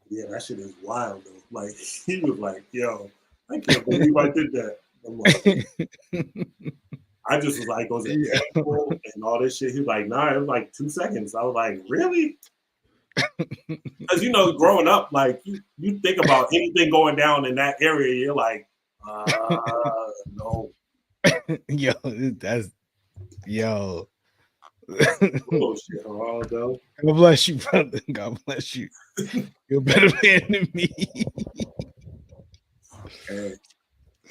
Yeah, that shit is wild though. Like he was like, "Yo, I can't believe I did that." I'm like, I just was like, "Was it Yeah. painful and all this shit?" He was like, "Nah, it was like 2 seconds." I was like, "Really?" Because growing up, like you think about anything going down in that area, you're like, no, Yo, that's yo. bullshit, Geraldo. God bless you, brother. God bless you. You're a better man than me. Hey,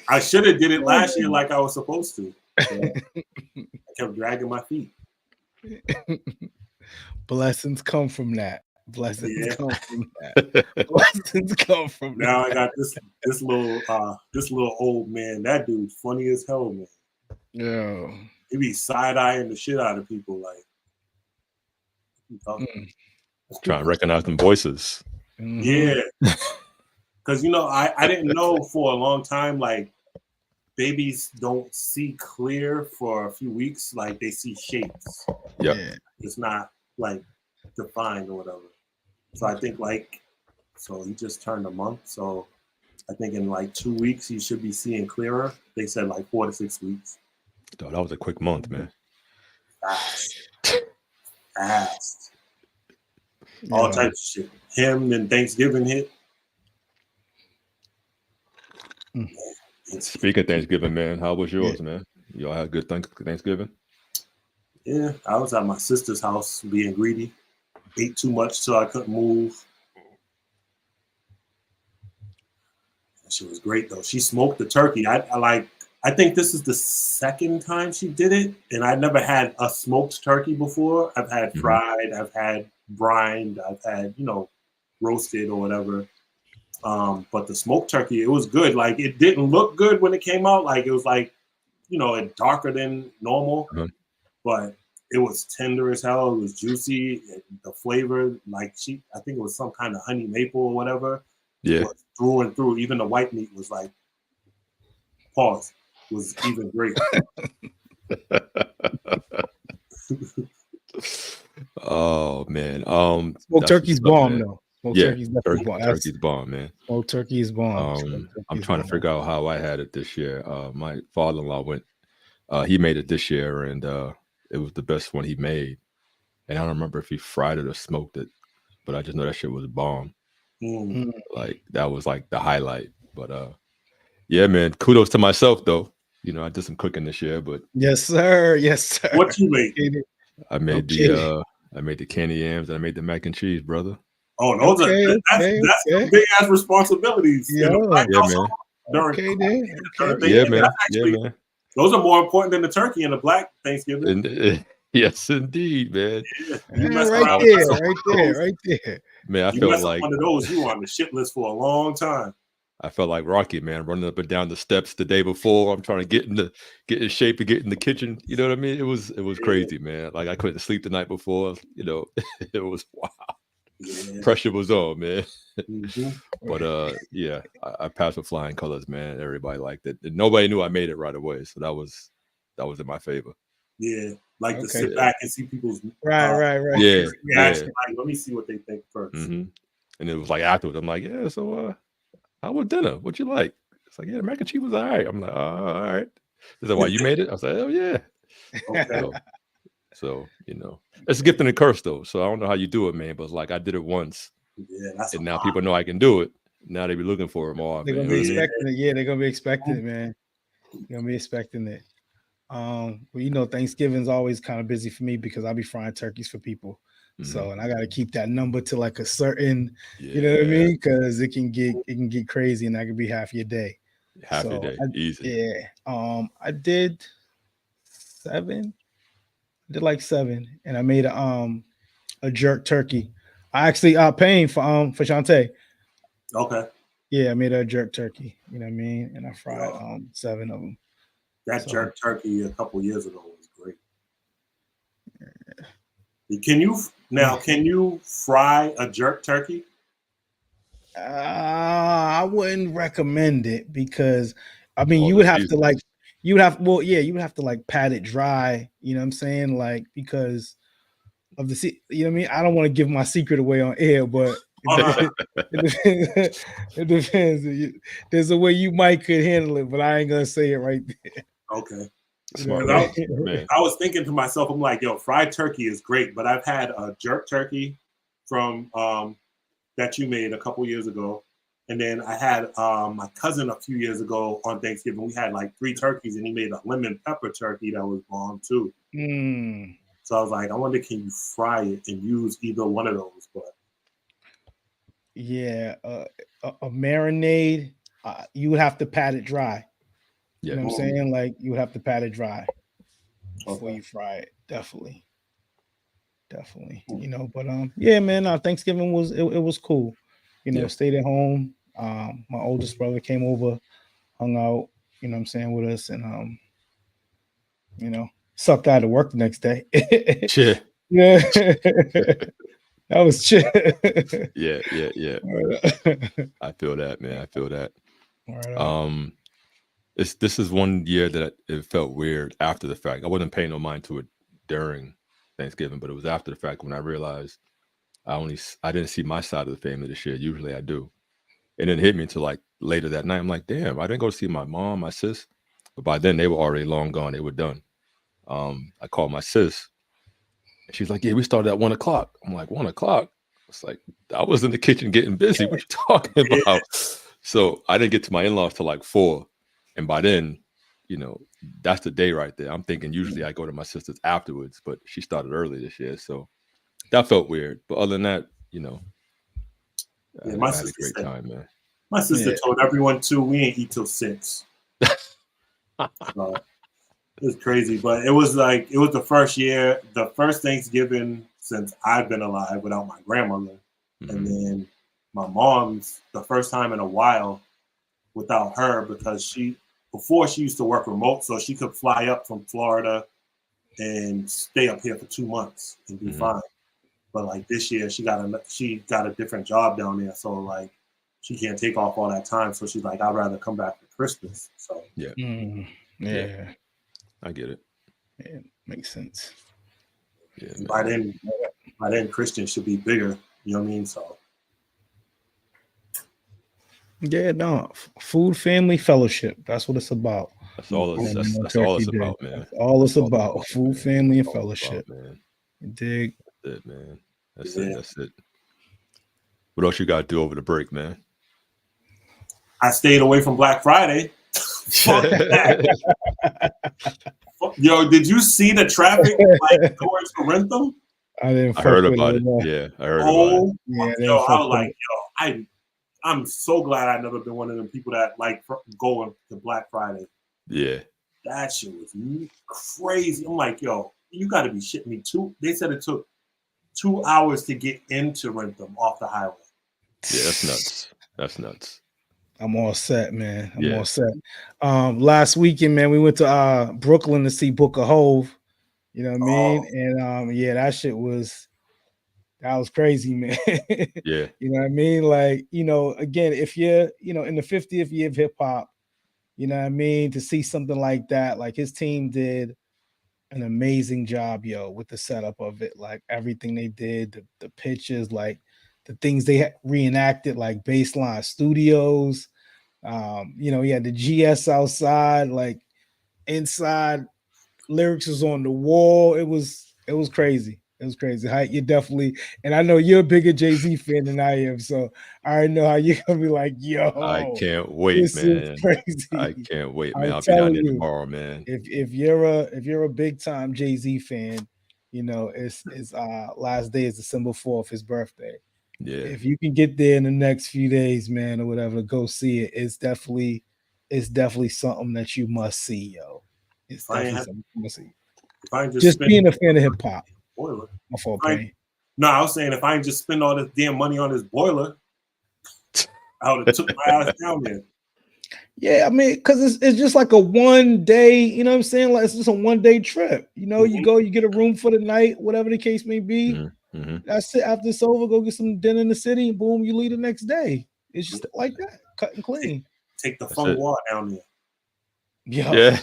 I should have did it last year like I was supposed to. But I kept dragging my feet. Blessings come from that. Blessings Yeah. come from that. Blessings come from Now I that. got this little old man. That dude's funny as hell, man. Yo. He be side eyeing the shit out of people. Like, Trying to recognize them voices. Yeah, because I didn't know for a long time, like, babies don't see clear for a few weeks. Like, they see shapes. Yeah. It's not like defined or whatever. So I think so he just turned a month. So I think in like 2 weeks he should be seeing clearer. They said like 4 to 6 weeks. Dude, that was a quick month, man. Fast. All types of shit. Him and Thanksgiving hit. Speaking of Thanksgiving, man, how was yours, man? Y'all had a good Thanksgiving? Yeah, I was at my sister's house being greedy. Ate too much so I couldn't move. That shit was great though. She smoked the turkey. I think this is the second time she did it, and I never had a smoked turkey before. I've had fried, I've had brined, I've had roasted or whatever. But the smoked turkey, it was good. Like, it didn't look good when it came out. Like, it was like, darker than normal, but it was tender as hell. It was juicy. The flavor, like, I think it was some kind of honey maple or whatever. Yeah. Was through and through. Even the white meat was like, pause, was even great. Oh man. Smoked turkey's bomb though. Smoked turkey's bomb, man. Smoked turkey is bomb. I'm trying to figure out how I had it this year. My father-in-law went. He made it this year, and it was the best one he made. And I don't remember if he fried it or smoked it, but I just know that shit was bomb. Like, that was like the highlight. But yeah, man. Kudos to myself though. I did some cooking this year, but yes, sir. What you made? I made the candy yams and I made the mac and cheese, brother. Oh, those that's big ass responsibilities. Yeah, man. Yeah, man. Those are more important than the turkey and the black Thanksgiving. Yes, indeed, man. Yeah, right there. Man, I felt like one of those. You were on the shit list for a long time. I felt like Rocky, man, running up and down the steps the day before. I'm trying to get in shape and get in the kitchen. You know what I mean? It was crazy, man. Like, I couldn't sleep the night before. It was wild. Yeah. Pressure was on, man. But yeah, I passed with flying colors, man. Everybody liked it. And nobody knew I made it right away, so that was in my favor. Yeah, like to sit back and see people's right. Yeah, reaction. Like, let me see what they think first. And it was like afterwards, I'm like, yeah, so how was dinner? What you like? It's like, yeah, the mac and cheese was all right. I'm like, all right. Is that why you made it? I was like, oh yeah. Okay. So it's a gift and a curse though. So I don't know how you do it, man. But it's like, I did it once. Yeah, and now people know I can do it. Now they be looking for it more. They're gonna be expecting it. Yeah, they're gonna be expecting it, man. They're gonna be expecting it. Well, Thanksgiving's always kind of busy for me because I'll be frying turkeys for people. So, and I got to keep that number to like a certain, you know what I mean? Because it can get crazy, and that could be half your day. Your day, easy. Yeah. I did 7. I did like 7, and I made a jerk turkey. I actually paying for Shantae. Okay. Yeah, I made a jerk turkey. You know what I mean? And I fried 7 of them. That jerk turkey a couple years ago was great. Can you fry a jerk turkey? I wouldn't recommend it because you would have to you would have to pat it dry, you know what I'm saying? Like, because of the you know what I mean? I don't want to give my secret away on air, but It depends. There's a way you might could handle it, but I ain't gonna say it right there. Okay. Smart man. I was thinking to myself, I'm like, yo, fried turkey is great, but I've had a jerk turkey from that you made a couple years ago. And then I had my cousin a few years ago on Thanksgiving. We had like 3 turkeys, and he made a lemon pepper turkey that was bomb too. So I was like, I wonder, can you fry it and use either one of those? But yeah, a marinade, you would have to pat it dry. Yeah. You know what I'm saying? Like you would have to pat it dry before Okay. you fry it. Definitely. You know, but yeah, man, Thanksgiving was it was cool. You know, stayed at home. My oldest brother came over, hung out, you know what I'm saying, with us, and you know, sucked out of work the next day. Chill. Yeah. That was chill. Yeah. I feel that, man. I feel that. This is one year that it felt weird after the fact. I wasn't paying no mind to it during Thanksgiving, but it was after the fact when I realized I didn't see my side of the family this year. Usually I do. And it hit me until like later that night. I'm like, damn, I didn't go see my mom, my sis. But by then they were already long gone. They were done. I called my sis. And she's like, yeah, we started at 1 o'clock. I'm like, 1 o'clock? It's like, I was in the kitchen getting busy. What you talking about? So I didn't get to my in-laws till like 4. And by then, you know, that's the day right there. I'm thinking usually I go to my sister's afterwards, but she started early this year. So that felt weird. But other than that, you know, I had a great time, man. My sister told everyone too, we ain't eat till 6. It was crazy, but it was the first Thanksgiving since I've been alive without my grandmother. And then my mom's the first time in a while without her, because before she used to work remote, so she could fly up from Florida and stay up here for 2 months and be fine. But like this year, she got a different job down there, so like she can't take off all that time. So she's like, I'd rather come back for Christmas. So yeah. I get it. Yeah, makes sense. Yeah, by then Christian should be bigger. You know what I mean? So yeah, no, food, family, fellowship. That's what it's about. That's all it's all it's about, man. That's all it's about. Food, family, and fellowship. Man. You dig? That's it, man. That's it. What else you got to do over the break, man? I stayed away from Black Friday. Fuck that. Yo, did you see the traffic like towards Corinthum? I heard about it. Yeah, I heard about it. Yeah, I was like, I'm so glad I've never been one of them people that like going to Black Friday. Yeah. That shit was crazy. I'm like, yo, you got to be shitting me. They said it took 2 hours to get into Rentham off the highway. Yeah, that's nuts. I'm all set, man. I'm all set. Last weekend, man, we went to Brooklyn to see Book of Hove. You know what I mean? And that shit was crazy, man. Yeah. You know what I mean? Like, you know, again, if you're, you know, in the 50th year of hip hop, you know what I mean, to see something like that, like his team did an amazing job, with the setup of it, like everything they did, the pitches, like the things they reenacted, like Baseline Studios. You know, he had the GS outside, like inside lyrics was on the wall. It was crazy. It was crazy. You definitely, and I know you're a bigger Jay-Z fan than I am, so I already know how you're gonna be like, yo, I can't wait, this man. is crazy. I can't wait, man. I'll be down you, there tomorrow, man. If you're a big time Jay-Z fan, you know, it's last day is December 4th, his birthday. Yeah. If you can get there in the next few days, man, or whatever, to go see it, it's definitely something that you must see, yo. It's definitely something you must see. If I just being a fan of hip hop. Boiler. No, I was saying if I ain't just spend all this damn money on this boiler, I would have took my ass down there. Yeah, I mean, because it's just like a 1 day, you know what I'm saying? Like it's just a 1 day trip. You know, you go, you get a room for the night, whatever the case may be. That's it. After it's over, go get some dinner in the city, and boom, you leave the next day. It's just like that, cut and clean. Take the fun walk down there. Yeah.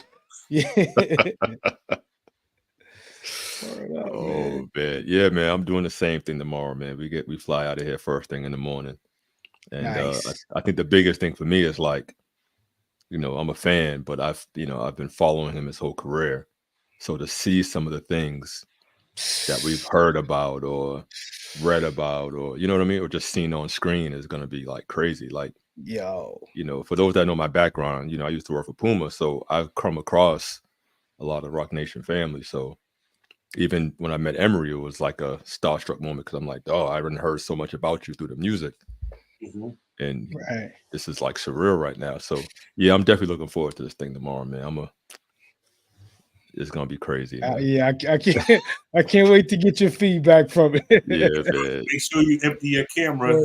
Oh man, yeah, man. I'm doing the same thing tomorrow, man. We fly out of here first thing in the morning, and Nice. I think the biggest thing for me is like, I'm a fan, but I've been following him his whole career, so to see some of the things that we've heard about or read about, or you know what I mean, or just seen on screen is gonna be like crazy. Like, Yo. for those that know my background, I used to work for Puma, so I've come across a lot of Rock Nation family. So even when I met Emery, it was like a starstruck moment because I'm like, oh, I already heard so much about you through the music. And this is like surreal right now. So yeah, I'm definitely looking forward to this thing tomorrow, man. It's gonna be crazy. Yeah, I can't wait to get your feedback from it. Yeah, man. Make sure you empty your camera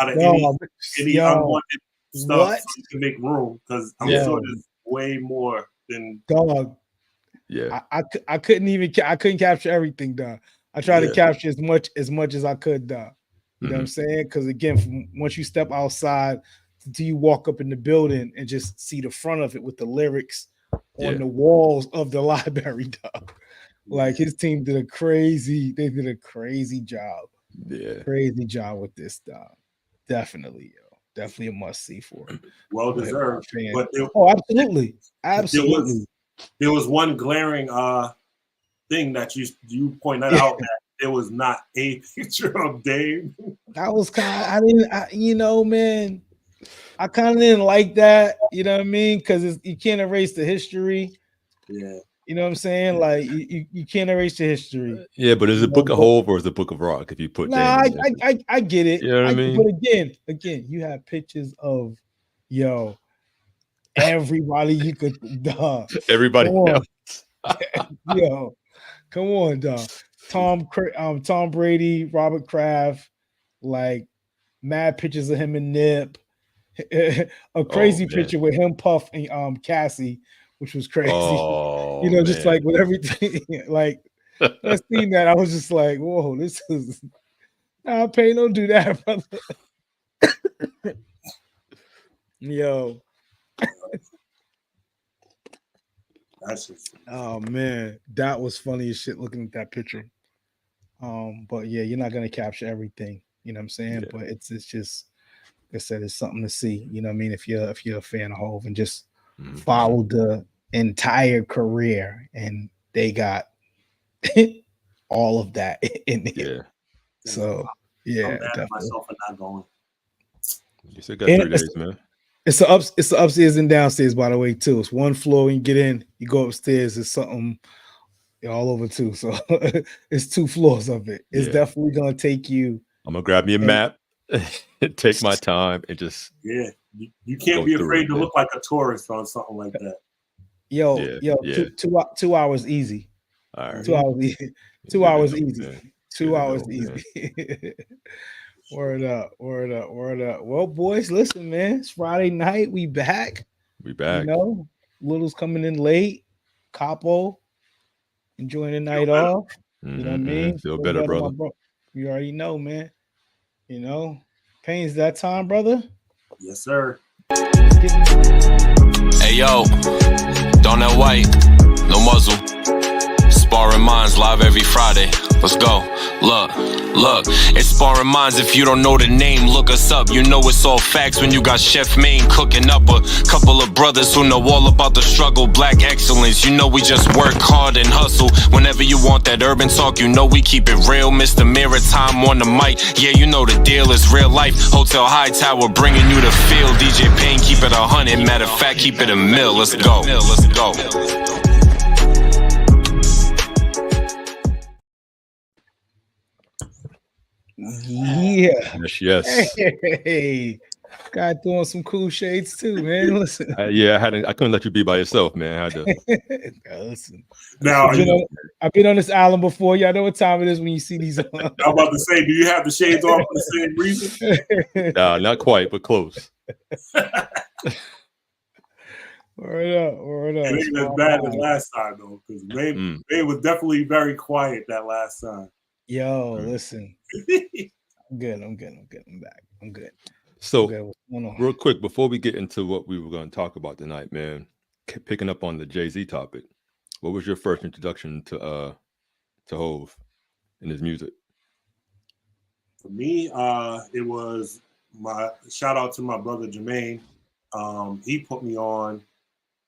out of any unwanted stuff so you can make room, because I'm sure there's way more than dog. Yeah, I couldn't capture everything, dog. I tried to capture as much as I could, dog. You know what I'm saying? Because again, once you step outside, do you walk up in the building and just see the front of it with the lyrics on the walls of the library, dog? Like his team did a crazy job. Yeah, crazy job with this, dog. Definitely, definitely a must see for him. Well deserved. But absolutely. There was one glaring thing that you pointed out, that there was not a picture of Dame. That was man, I kind of didn't like that. You know what I mean? Because you can't erase the history. Yeah. You know what I'm saying? Like you can't erase the history. Yeah, but is it Book of Hov or is it Book of Rock? If you put I get it. You know what I mean? But again, you have pictures of everybody you could everybody else. Come on, dog. Tom Brady, Robert Kraft, like mad pictures of him and Nip. A crazy picture with him, Puff, and Cassie, which was crazy. Just like with everything. Like I seen that, I was just like, whoa, this is Payne, don't do that, brother. Yo. Oh man, that was funny as shit looking at that picture. But yeah, you're not gonna capture everything, you know what I'm saying? Yeah. But it's just, like I said, it's something to see, you know what I mean? If you're a fan of Hov and just follow the entire career, and they got all of that in there. Yeah. So yeah, I'm mad at myself for not going. You still got 3 days, man. It's the upstairs and downstairs, by the way, too. It's one floor when you get in, you go upstairs, it's something all over too. So it's 2 floors of it. It's definitely gonna take you. I'm gonna grab me a map, take my time, and just you can't be afraid to look like a tourist on something like that. 2 hours easy. All right. 2 hours easy. 2 hours easy. 2 hours easy. Word up. Well, boys, listen, man. It's Friday night. We back. Little's coming in late. Capo enjoying the night off. You know what I mean? Feel better, brother. You already know, man. Payne's that time, brother. Yes, sir. Hey, yo. Donut White. No muzzle. Sparring Minds live every Friday. Let's go. Look, it's Sparring Minds. If you don't know the name, look us up. You know it's all facts when you got Chef Maine cooking up a couple of brothers who know all about the struggle. Black excellence, you know we just work hard and hustle. Whenever you want that urban talk, you know we keep it real. Mr. Maritime on the mic, yeah, you know the deal is real life. Hotel High Tower bringing you the feel. DJ Payne, keep it 100. Matter of fact, keep it a mill. Let's go. Yeah. Yes. Hey, guy throwing some cool shades too, man. Listen. I couldn't let you be by yourself, man. I had to. Listen. Now I've been on this island before. Y'all know what time it is when you see these. I'm about to say, do you have the shades on for the same reason? No, not quite, but close. Word up. It ain't as bad as last time though, because May was definitely very quiet that last time. Yo, listen. I'm good. I'm back. I'm good. So, real quick, before we get into what we were going to talk about tonight, man, picking up on the Jay-Z topic, what was your first introduction to to Hove and his music? For me, it was my shout out to my brother Jermaine. He put me on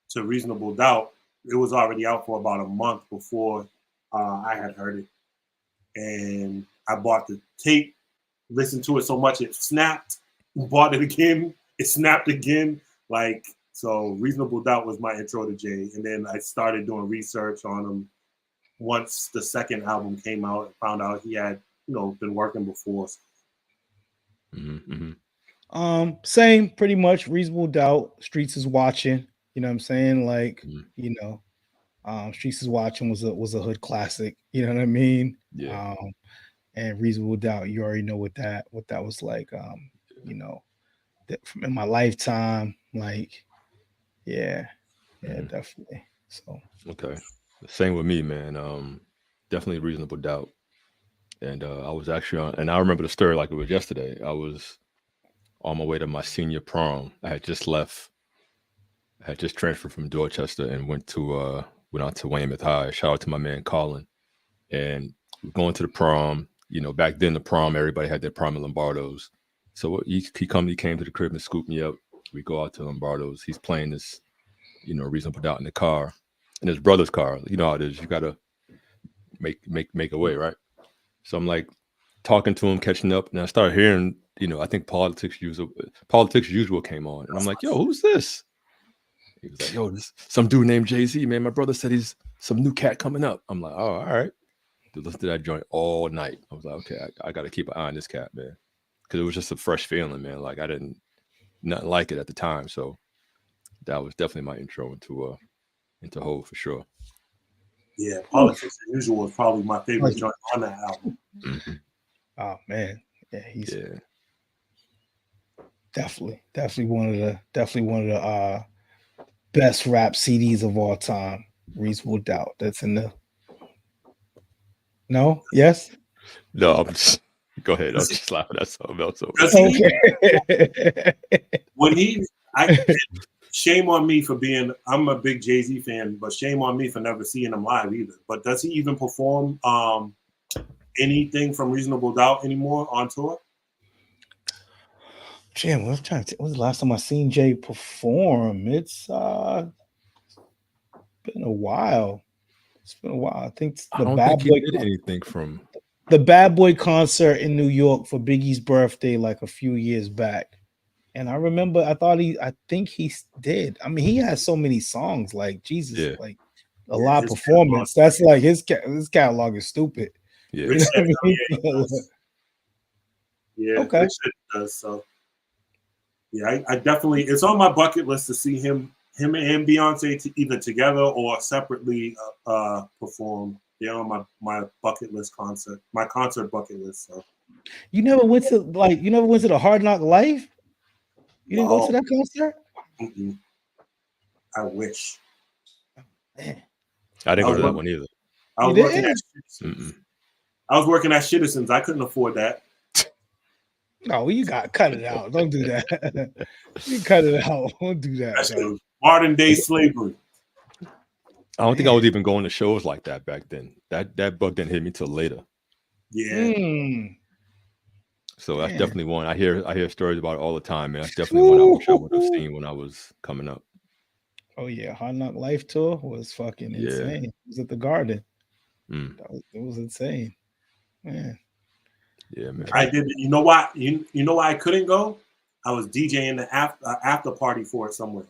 to Reasonable Doubt. It was already out for about a month before I had heard it, and I bought the tape, listened to it so much it snapped. Bought it again, it snapped again. Like, so, Reasonable Doubt was my intro to Jay, and then I started doing research on him once the second album came out. I found out he had, been working before. Same, pretty much. Reasonable Doubt. Streets is Watching. You know what I'm saying? Like, Streets is Watching was a hood classic. You know what I mean? Yeah. And Reasonable Doubt, you already know what that was like. In my lifetime, like, yeah, definitely. So okay, same with me, man. Definitely Reasonable Doubt. And I was actually on, and I remember the story like it was yesterday. I was on my way to my senior prom. I had just left. I had just transferred from Dorchester and went out to Weymouth High. Shout out to my man Colin. And going to the prom. Back then the prom, everybody had their prom at Lombardo's. So he came to the crib and scooped me up. We go out to Lombardo's. He's playing this, Reasonable Doubt in the car, in his brother's car. You know how it is. You gotta make a way, right? So I'm like talking to him, catching up, and I started hearing, I think Politics Usual came on, and I'm like, yo, who's this? He was like, yo, this some dude named Jay-Z, man. My brother said he's some new cat coming up. I'm like, oh, all right. Dude, listen to that joint all night. I was like, okay, I got to keep an eye on this cat, man, because it was just a fresh feeling, man. Like I didn't nothing like it at the time, so that was definitely my intro into Hove for sure. Yeah, Politics as Usual was probably my favorite joint on that album. Mm-hmm. Oh man, yeah, he's definitely one of the best rap CDs of all time. Reasonable Doubt. That's in the. No. Yes. No, I'm just. Go ahead. I'm just laughing at something else. Okay. Shame on me for being. I'm a big Jay-Z fan, but shame on me for never seeing him live either. But does he even perform anything from Reasonable Doubt anymore on tour? Damn, when was the last time I seen Jay perform? It's been a while. It's been a while. I think I don't think he did anything from the Bad Boy concert in New York for Biggie's birthday, like a few years back. And I remember, I think he did. I mean, he has so many songs, like Jesus, like a lot of performance. That's like his catalog is stupid. Yeah. You know what I mean? Yeah. Okay. Richard does, so. Yeah, I definitely. It's on my bucket list to see him and Beyonce either together or separately perform. They're on my bucket list concert, my concert bucket list. So. You never went to the Hard Knock Life? You didn't go to that concert? Mm-mm. I wish. Man. I didn't go to that one either. I was working at Citizens. I was working at Citizens. I couldn't afford that. No, you got cut it out. Don't do that. You cut it out. Don't do that. That's modern day slavery. I don't think I was even going to shows like that back then. That bug didn't hit me till later. Yeah. So that's definitely one. I hear stories about it all the time, man. That's definitely one I wish I would have seen when I was coming up. Oh yeah, Hard Knock Life tour was fucking insane. It was at the Garden. It was insane, man. Yeah, man. I did. You know why? You know why I couldn't go? I was DJing the after party for it somewhere,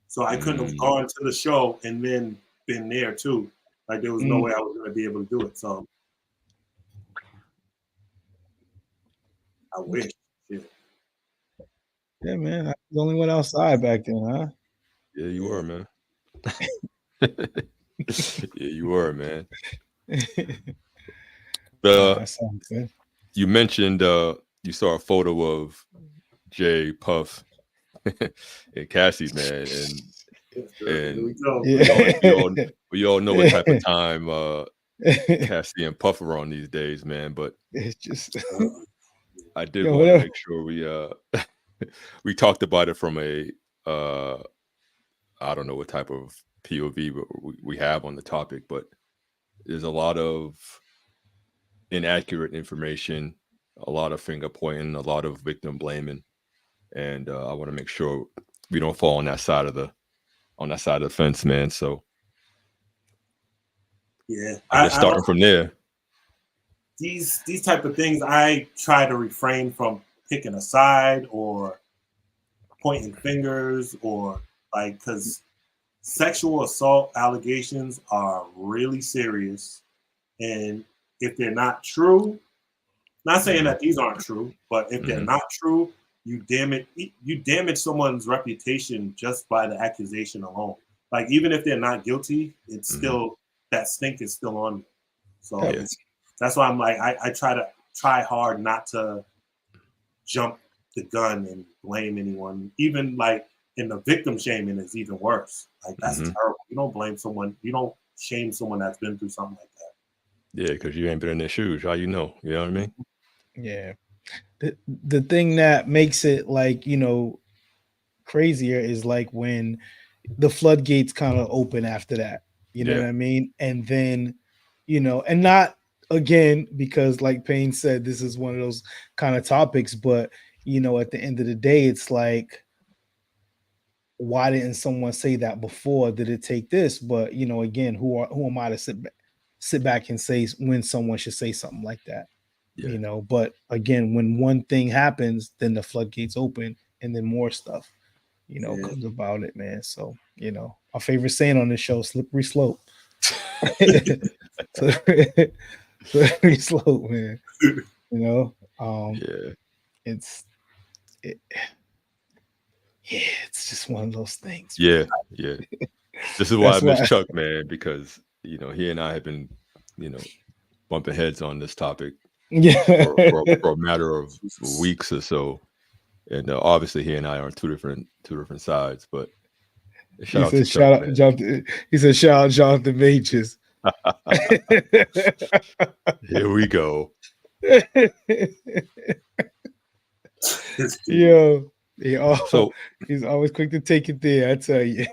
so I couldn't have gone to the show and then been there too. Like there was no way I was going to be able to do it. So I wish. Yeah, man. I was the only one outside back then, huh? Yeah, you were, man. Yeah, you were, man. That sounds good. You mentioned you saw a photo of Jay, Puff, and Cassie, man, and we all know what type of time Cassie and Puff are on these days, man. But it's just I did want to make sure we talked about it from a I don't know what type of POV we have on the topic, but there's a lot of inaccurate information, a lot of finger pointing, a lot of victim blaming, and I want to make sure we don't fall on that side of the fence, man. So yeah, I guess starting from there. These type of things, I try to refrain from picking a side or pointing fingers, or like, because sexual assault allegations are really serious, and if they're not true, not saying that these aren't true, but if they're not true, you damage someone's reputation just by the accusation alone. Like, even if they're not guilty, it's still, that stink is still on them. So that's why I'm like, I try hard not to jump the gun and blame anyone. Even like in the victim shaming is even worse. Like, that's terrible. You don't blame someone. You don't shame someone that's been through something like that. Yeah, because you ain't been in their shoes. How you know? You know what I mean? Yeah. The thing that makes it, like, you know, crazier is like when the floodgates kind of open after that. You know what I mean? And then, you know, and not again, because like Payne said, this is one of those kind of topics, but you know, at the end of the day, it's like, why didn't someone say that before? Did it take this? But you know, again, who am I to sit back and say when someone should say something like that? You know, but again, when one thing happens, then the floodgates open and then more stuff, you know, comes about it, man. So, you know, our favorite saying on this show, slippery slope. Slippery slope, man. You know, it's just one of those things. Man. Yeah. This is why I miss Chuck, man, because you know, he and I have been, you know, bumping heads on this topic for a matter of weeks or so, and obviously he and I are on two different sads. But shout out Jonathan. He said, "Shout out Jonathan Majors." Here we go. Yo, he's always quick to take it there. I tell you.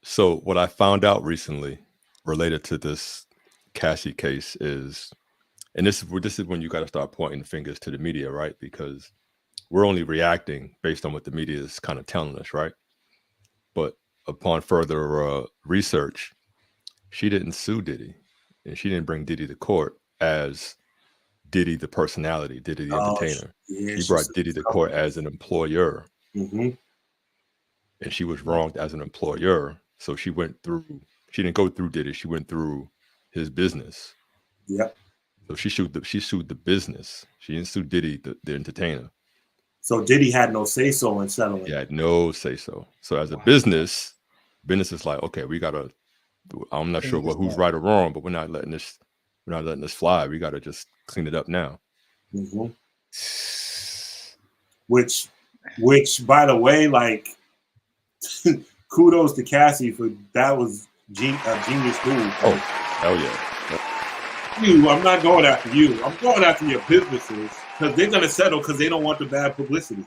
So what I found out recently related to this Cassie case is, and this is when you got to start pointing fingers to the media, right? Because we're only reacting based on what the media is kind of telling us, right? But upon further research, she didn't sue Diddy, and she didn't bring Diddy to court as Diddy the personality, Diddy the entertainer. She brought Diddy to court as an employer, and she was wronged as an employer. So she didn't go through Diddy, she went through his business. Yep. So she sued the business. She didn't sue Diddy, the entertainer. So Diddy had no say so in settling. He had no say so. So as a business is like, okay, we gotta. I'm not sure who's right or wrong, but we're not letting this fly. We gotta just clean it up now. Which, by the way, like, kudos to Cassie for that. Was a genius move. Oh, hell yeah. I'm not going after you. I'm going after your businesses, because they're going to settle because they don't want the bad publicity.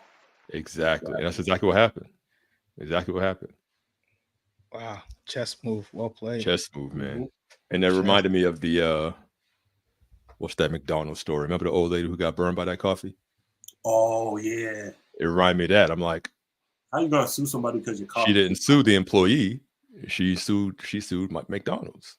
Exactly. And that's exactly what happened. Wow. Chess move. Well played. Chess move, man. And that reminded me of the, what's that McDonald's story? Remember the old lady who got burned by that coffee? Oh, yeah. It reminded me of that. I'm like, how you going to sue somebody because your coffee? She didn't sue the employee. She sued McDonald's.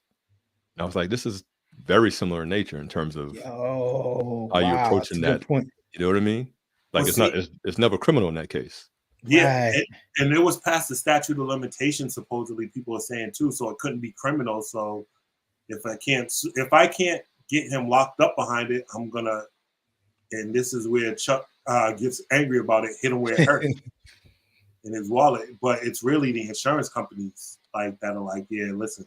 And I was like, this is very similar in nature in terms of how you're approaching that. You know what I mean? Like, it's never criminal in that case. Yeah, right. And it was past the statute of limitations, supposedly, people are saying too, so it couldn't be criminal. So if I can't get him locked up behind it, I'm gonna, and this is where Chuck gets angry about it, hit him where it hurts in his wallet. But it's really the insurance companies like that are like, yeah, listen,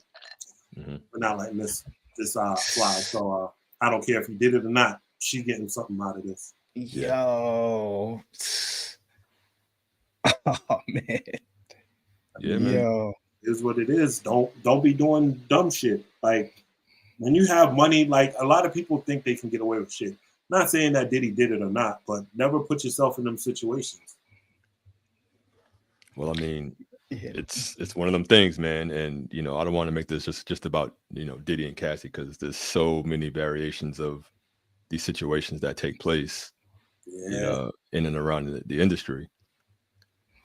we're not letting this fly. So I don't care if you did it or not. She's getting something out of this. Yo. Oh man. Yeah, man. Yo. It is what it is. Don't be doing dumb shit. Like, when you have money, like, a lot of people think they can get away with shit. Not saying that Diddy did it or not, but never put yourself in them situations. Well, I mean, it's one of them things, man. And I don't want to make this just about Diddy and Cassie, because there's so many variations of these situations that take place, in and around the industry,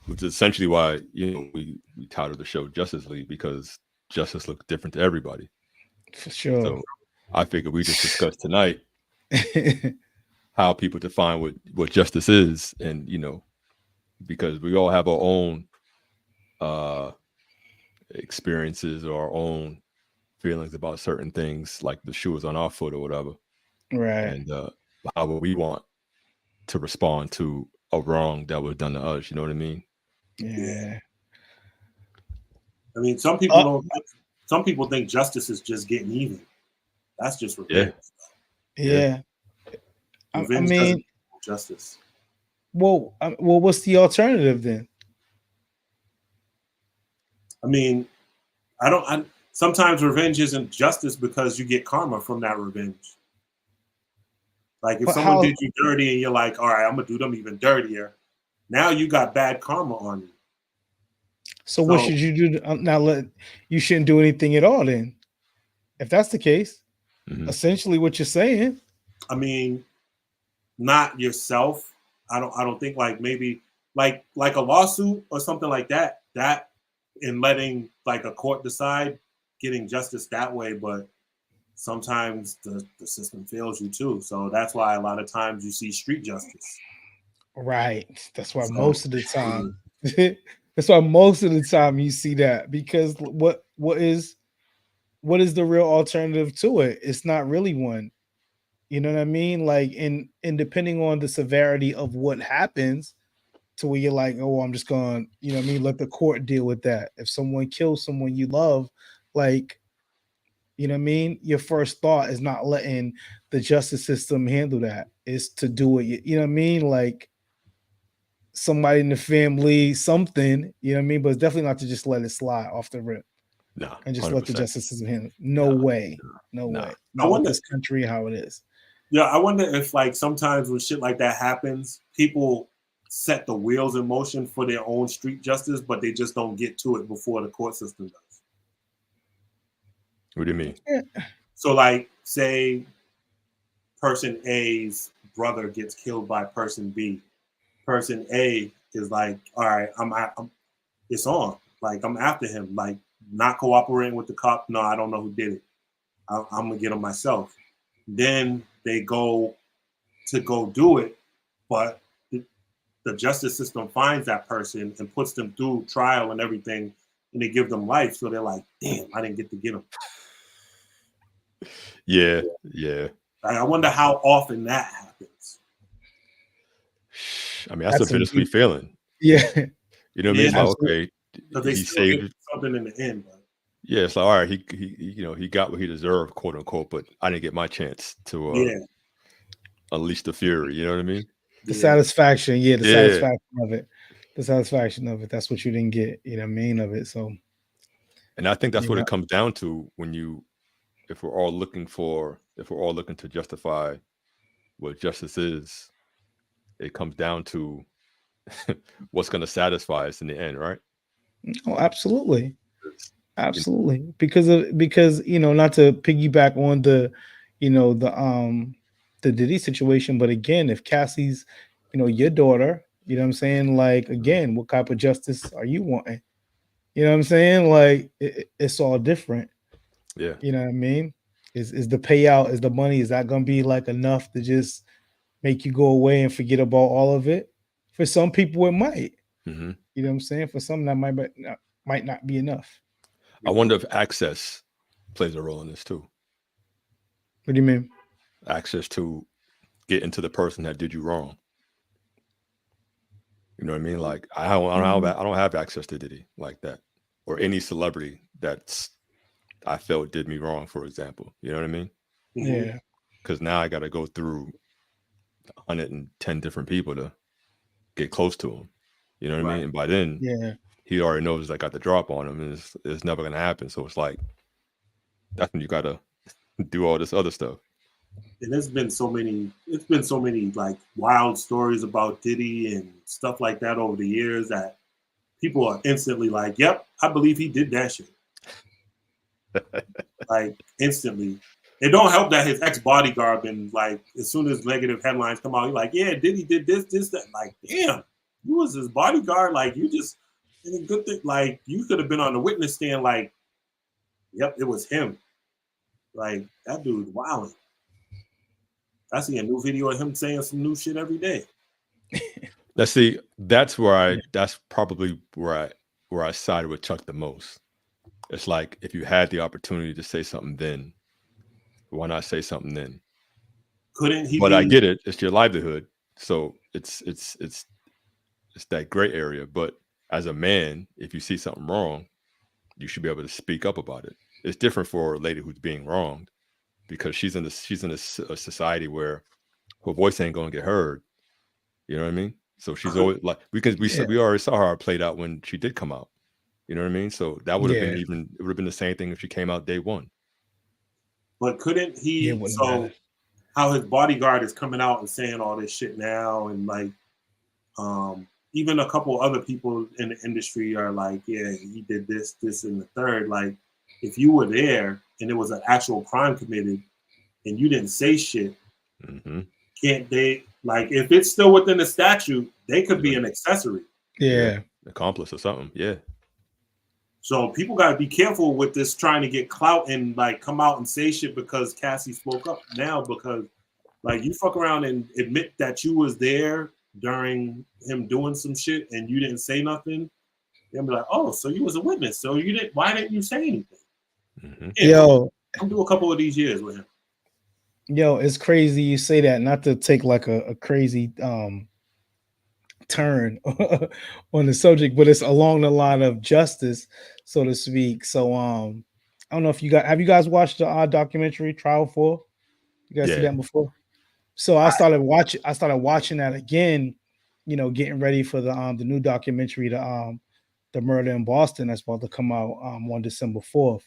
which is essentially why we titled the show Justice League, because justice looks different to everybody. For sure. So I figured we just discussed tonight how people define what justice is, and because we all have our own experiences or our own feelings about certain things, like the shoe is on our foot or whatever, right? And how would we want to respond to a wrong that was done to us? You know what I mean? Yeah. I mean, some people don't. Some people think justice is just getting even. That's just revenge. Yeah. Revenge I mean, doesn't equal justice. Well, what's the alternative then? I mean, sometimes revenge isn't justice because you get karma from that revenge. Like if someone did you dirty and you're like, all right, I'm gonna do them even dirtier. Now you got bad karma on you. So what should you do? Now you shouldn't do anything at all then. If that's the case, essentially what you're saying. I mean, not yourself. I don't think like maybe like a lawsuit or something like that. That in letting like a court decide, getting justice that way, but sometimes the system fails you too. So that's why a lot of times you see street justice. Right. That's why most of the time. That's why most of the time you see that, because what is the real alternative to it? It's not really one. You know what I mean? Like, and depending on the severity of what happens, to where you're like, oh, I'm just going, you know what I mean? Let the court deal with that. If someone kills someone you love, like, you know what I mean? Your first thought is not letting the justice system handle that. It's to do it. You know what I mean? Like somebody in the family, something, you know what I mean? But it's definitely not to just let it slide off the rip. No, and just 100%. Let the justice system handle it. No way. Not with this country how it is. Yeah, I wonder if like sometimes when shit like that happens, people set the wheels in motion for their own street justice, but they just don't get to it before the court system does. What do you mean? So like say person A's brother gets killed by person B. Person A is like, all right, it's on. Like I'm after him. Like not cooperating with the cop. No, I don't know who did it. I'm gonna get him myself. Then they go do it, but the justice system finds that person and puts them through trial and everything, and they give them life. So they're like, damn, I didn't get to get him. Yeah. I wonder how often that happens. I mean, that's a bittersweet feeling. Yeah. You know what I mean? Like, okay, because they still saved something in the end. But. Yeah, it's like, all right, he got what he deserved, quote unquote, but I didn't get my chance to unleash the fury. You know what I mean? The satisfaction, satisfaction of it. The satisfaction of it. That's what you didn't get, you know what I mean, of it. So, and I think that's what it comes down to if we're all looking to justify what justice is, it comes down to what's going to satisfy us in the end, right? Oh, absolutely. Absolutely. Because not to piggyback on the Diddy situation, but again, if Cassie's, your daughter, you know what I'm saying? Like, again, what type of justice are you wanting? You know what I'm saying? Like, it's all different. Yeah. You know what I mean? Is the payout, is the money, is that going to be like enough to just make you go away and forget about all of it? For some people, it might. Mm-hmm. You know what I'm saying? For some, that might not be enough. I wonder if access plays a role in this too. What do you mean? Access to get into the person that did you wrong. You know what I mean? Like I don't have access to Diddy like that, or any celebrity I felt did me wrong, for example. You know what I mean? Yeah. Because now I got to go through 110 different people to get close to him. You know what I mean? And by then, he already knows I got the drop on him, and it's never going to happen. So it's like, that's when you got to do all this other stuff. And it's been so many like wild stories about Diddy and stuff like that over the years that people are instantly like, "Yep, I believe he did that shit." Like instantly. It don't help that his ex-bodyguard been like, as soon as negative headlines come out, he's like, "Yeah, Diddy did this, that." Like, damn, you was his bodyguard. Like, you just did a good thing. Like, you could have been on the witness stand. Like, yep, it was him. Like, that dude wilding. I see a new video of him saying some new shit every day. Let's see. That's probably where I sided with Chuck the most. It's like, if you had the opportunity to say something then, why not say something then? Couldn't he? But I get it. It's your livelihood, so it's that gray area. But as a man, if you see something wrong, you should be able to speak up about it. It's different for a lady who's being wronged, because she's in a society where her voice ain't going to get heard. You know what I mean? So she's always like, we already saw how it played out when she did come out. You know what I mean? So that would have been it would have been the same thing if she came out day one. But couldn't he? So how his bodyguard is coming out and saying all this shit now, and like, even a couple other people in the industry are like, yeah, he did this, and the third. Like, if you were there and it was an actual crime committed and you didn't say shit, can't they? Like, if it's still within the statute, they could be an accessory. Yeah. Accomplice or something. Yeah. So people got to be careful with this trying to get clout and like come out and say shit because Cassie spoke up now, because like you fuck around and admit that you was there during him doing some shit and you didn't say nothing. They'll be like, oh, so you was a witness. So you didn't, why didn't you say anything? Yeah, Yo, I'm do a couple of these years with him. Yo, it's crazy you say that, not to take like a crazy turn on the subject, but it's along the line of justice, so to speak. So I don't know if you guys watched the documentary Trial 4? You guys see that before? So I started watching that again, you know, getting ready for the new documentary, the Murder in Boston, that's about to come out on December 4th.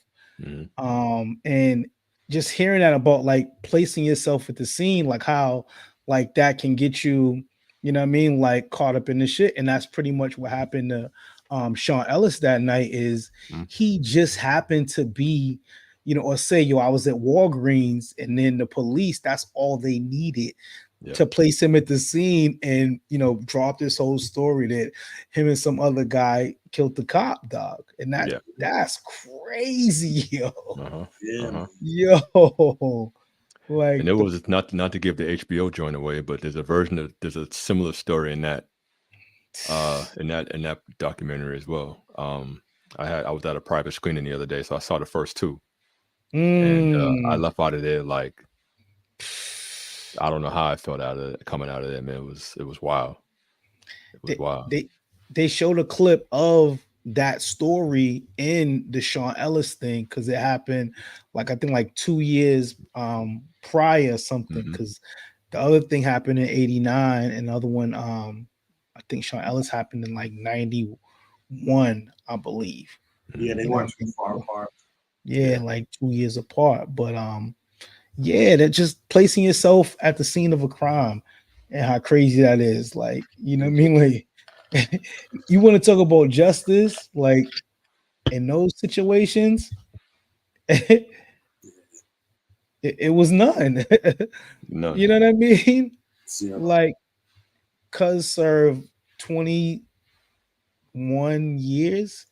And just hearing that about like placing yourself at the scene, like how like that can get you, you know what I mean, like caught up in the shit. And that's pretty much what happened to Sean Ellis that night. Is he just happened to be, you know, or say, yo, I was at Walgreens, and then the police, that's all they needed to place him at the scene and, you know, drop this whole story that him and some other guy killed the cop, dog. And that's crazy, yo. Yo. Like, and it was not to give the HBO joint away, but there's a similar story in that documentary as well. I was at a private screening the other day, so I saw the first two. And I left out of there like, I don't know how I felt coming out of there, man. It was wild. It was wild. They showed a clip of that story in the Sean Ellis thing, because it happened like, I think like 2 years prior or something, because the other thing happened in 89, and the other one I think Sean Ellis happened in like 91, I believe. Yeah, they weren't too far apart. Yeah, like 2 years apart. But yeah, that just placing yourself at the scene of a crime and how crazy that is. Like, you know what I mean? Like, you want to talk about justice, like in those situations, it was none. None. You know what I mean? Zero. Like, cuz served 21 years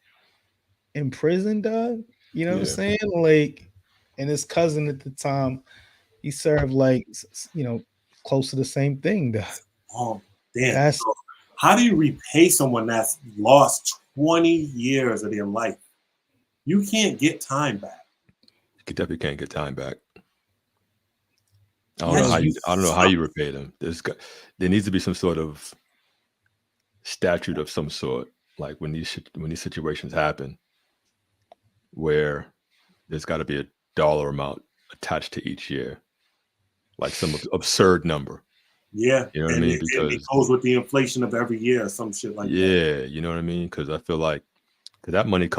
in prison, dog. You know what I'm saying? Like, and his cousin at the time, he served like, you know, close to the same thing, dog. Oh, damn. So how do you repay someone that's lost 20 years of their life? You can't get time back. You definitely can't get time back. I don't know how you repay them. There needs to be some sort of statute of some sort, like when these situations happen, where there's got to be a dollar amount attached to each year, like some absurd number. Yeah, you know what I mean? Because it goes with the inflation of every year, or some shit like that. Yeah, you know what I mean? Because I feel like that money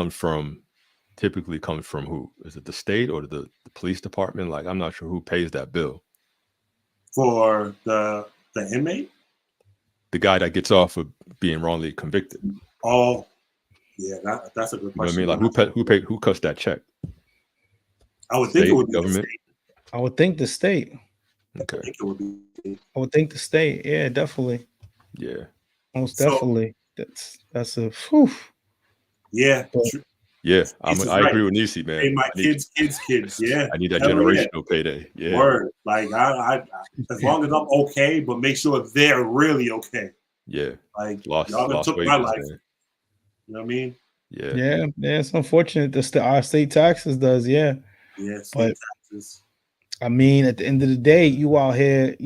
typically comes from who? Is it the state or the police department? Like, I'm not sure who pays that bill. For the inmate? The guy that gets off of being wrongly convicted. Oh, Yeah, that's a good You know what I question. mean? Like who cuts that check? I would think it State, would be the government. state. I would think the state. I Okay. think it would be. I would think the state. Yeah, definitely. Yeah. Most So- definitely. That's a whew. Yeah, But- Yeah. This is I right. agree with Nisi, man. Hey, my kids. Yeah, I need that hell yeah. generational payday. Yeah. Word. Like I as long as I'm okay, but make sure they're really okay. Yeah. Like Lost y'all done took my wages, life. man. You know what I mean? Yeah. Yeah, it's unfortunate that our state taxes does, yeah. Yeah, state taxes. I mean, at the end of the day, you out here,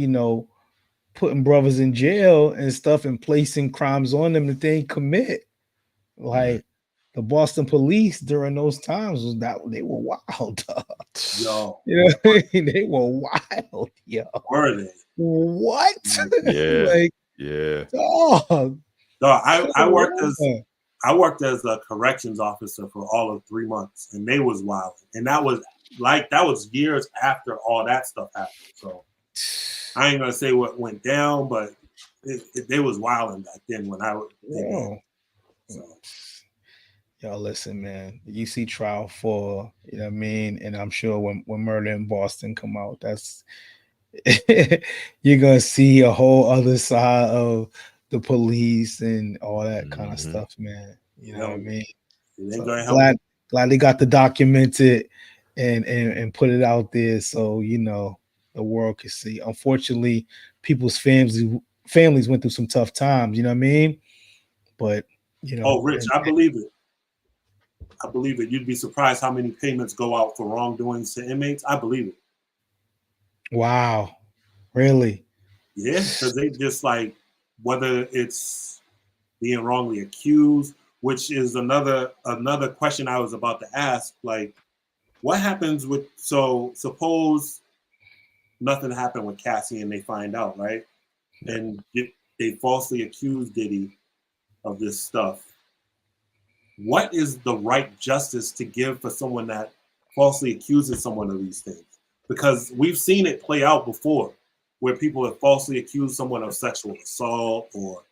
putting brothers in jail and stuff and placing crimes on them that they ain't commit. Like the Boston police during those times was that they were wild. Yo. You know what I mean? They were wild, yo. Were they? What? Yeah. Like, Yeah. dog. No, I worked as a corrections officer for all of 3 months, and they was wild. And that was years after all that stuff happened. So I ain't gonna say what went down, but they was wilding back then when I was. So. Y'all listen, man. The UC trial for, you know what I mean? And I'm sure when Murder in Boston come out, that's you're gonna see a whole other side of the police and all that kind of stuff, man. You know what I mean? So glad they got the documented and put it out there so the world can see. Unfortunately, people's families went through some tough times, you know what I mean? But Oh, Rich, I believe it. I believe it. You'd be surprised how many payments go out for wrongdoings to inmates. I believe it. Wow. Really? Yeah, because they just like, whether it's being wrongly accused, which is another question I was about to ask. Like, what happens suppose nothing happened with Cassie and they find out, right? And they falsely accuse Diddy of this stuff. What is the right justice to give for someone that falsely accuses someone of these things? Because we've seen it play out before, where people have falsely accused someone of sexual assault or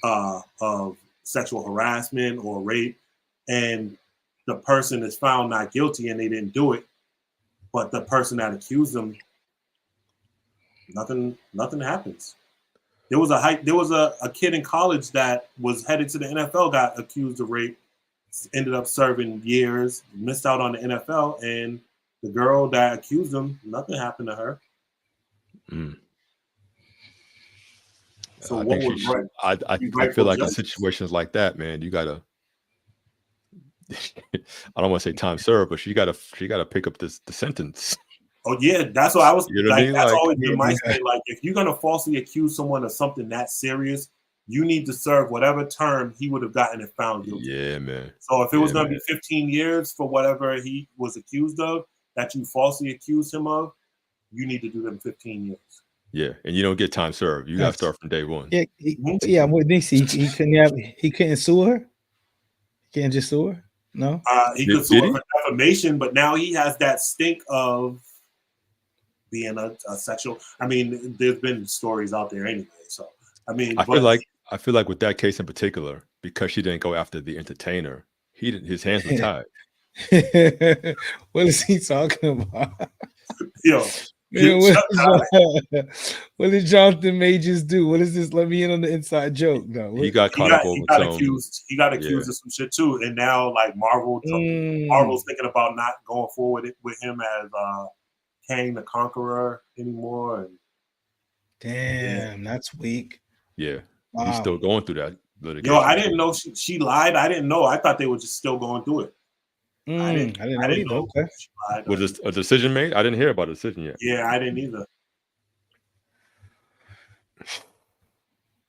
of sexual harassment or rape, and the person is found not guilty and they didn't do it, but the person that accused them, nothing happens. There was a kid in college that was headed to the NFL, got accused of rape, ended up serving years, missed out on the NFL, and the girl that accused him, nothing happened to her. So I feel like in situations like that, man, you gotta I don't want to say time served, but she gotta pick up the sentence. Oh yeah, that's what I was like. That's Like, always been my say. Like, if you're gonna falsely accuse someone of something that serious, you need to serve whatever term he would have gotten if found guilty. Yeah, man. So if it was gonna be 15 years for whatever he was accused of, that you falsely accused him of, you need to do them 15 years. Yeah, and you don't get time served. You gotta start from day one. Yeah, with DC, he couldn't sue her. He can't just sue her. No, he could sue her for defamation, but now he has that stink of being a sexual. I mean, there's been stories out there anyway. So I mean, I feel like with that case in particular, because she didn't go after the entertainer, his hands were tied. What is he talking about? Yo. What did Jonathan Majors do? What is this? Let me in on the inside joke. No, he got caught up over He got accused of some shit too, and now like Marvel's thinking about not going forward with him as Kang the Conqueror anymore. And damn, that's weak. Yeah, wow. He's still going through that litigation. Yo, I didn't know she lied. I didn't know. I thought they were just still going through it. I didn't know. Okay. Was a decision made? I didn't hear about a decision yet. Yeah, I didn't either.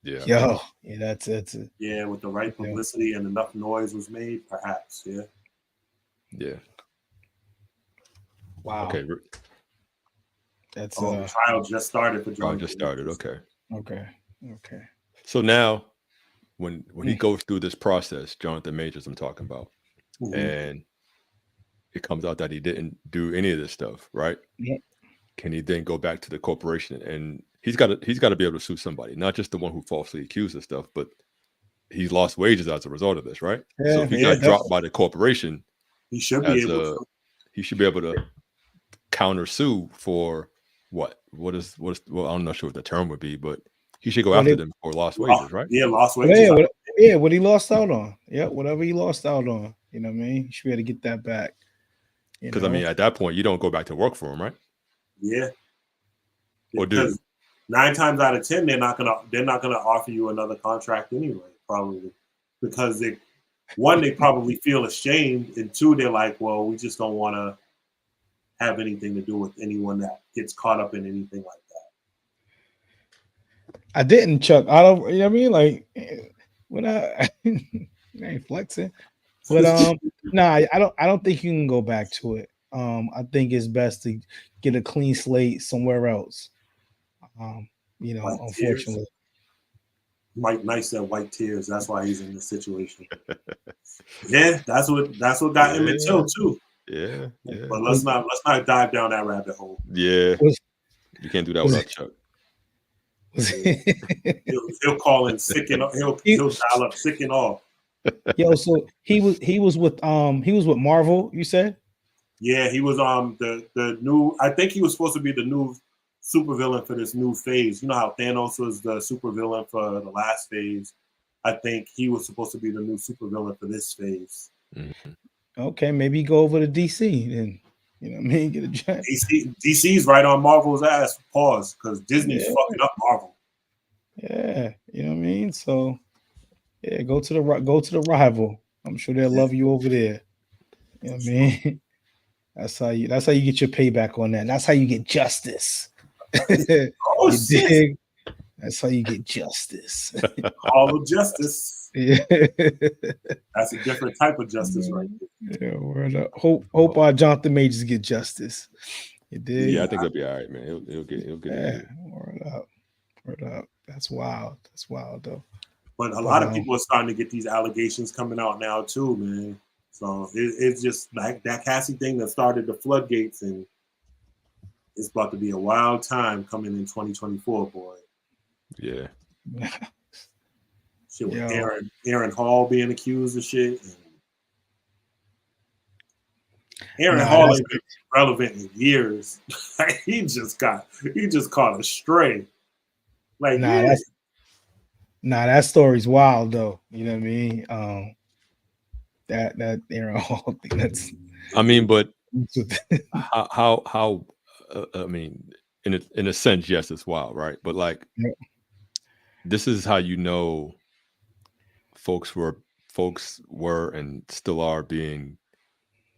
Yeah. Yo, yeah, that's it. Yeah, with the right publicity and enough noise was made, perhaps. Yeah. Yeah. Wow. Okay. That's the trial just started for John. Trial just started. Okay. Okay. So now, when he goes through this process, Jonathan Majors, I'm talking about, and it comes out that he didn't do any of this stuff, right? Yeah. Can he then go back to the corporation and he's got to be able to sue somebody, not just the one who falsely accused of stuff, but he's lost wages as a result of this, right? Yeah, so if he got dropped by the corporation, he should be able to. He should be able to counter sue for what? Well, I'm not sure what the term would be, but he should go after them for lost wages, right? Yeah, lost wages. What he lost out on. Yeah, whatever he lost out on. You know what I mean? You should be able to get that back. Because I mean, at that point, you don't go back to work for him, right? Yeah. Or do you? 9 times out of 10, they're not gonna offer you another contract anyway, probably, because they probably feel ashamed, and 2, they're like, well, we just don't want to have anything to do with anyone that gets caught up in anything like that. I didn't, Chuck. I don't. You know what I mean? Like when I ain't flexing, but I don't think you can go back to it. I think it's best to get a clean slate somewhere else. White unfortunately. Tears. Mike Nice said white tears. That's why he's in this situation. Yeah, that's what got him in too. Yeah. But let's not dive down that rabbit hole. Yeah. You can't do that without Chuck. He'll call in sick and he'll dial up sick and all. Yo, so he was with Marvel, you said? Yeah, he was the new. I think he was supposed to be the new supervillain for this new phase. You know how Thanos was the supervillain for the last phase? I think he was supposed to be the new supervillain for this phase. Mm-hmm. Okay, maybe go over to DC and you know what I mean, get a giant. DC's right on Marvel's ass. Pause, because Disney's fucking up Marvel. Yeah, you know what I mean. So yeah, go to the rival. I'm sure they'll love you over there. You know what I mean? That's how you get your payback on that. That's how you get justice. Oh, you shit. dig? That's how you get justice. All of justice. Yeah. That's a different type of justice, right? Yeah, word up. Hope our Jonathan Majors get justice. You dig? Yeah, I think he'll be all right, man. He'll get it. Word up. That's wild. That's wild though. But a lot of people are starting to get these allegations coming out now too, man. So it's just like that Cassie thing that started the floodgates, and it's about to be a wild time coming in 2024, boy. Yeah. Shit with Aaron Hall being accused of shit. And Aaron Hall ain't been relevant in years. he just caught a stray. Like that story's wild though. You know what I mean? That Aaron Hall thing. That's. I mean, but how? I mean, in a sense, yes, it's wild, right? But like, this is how you know folks were and still are being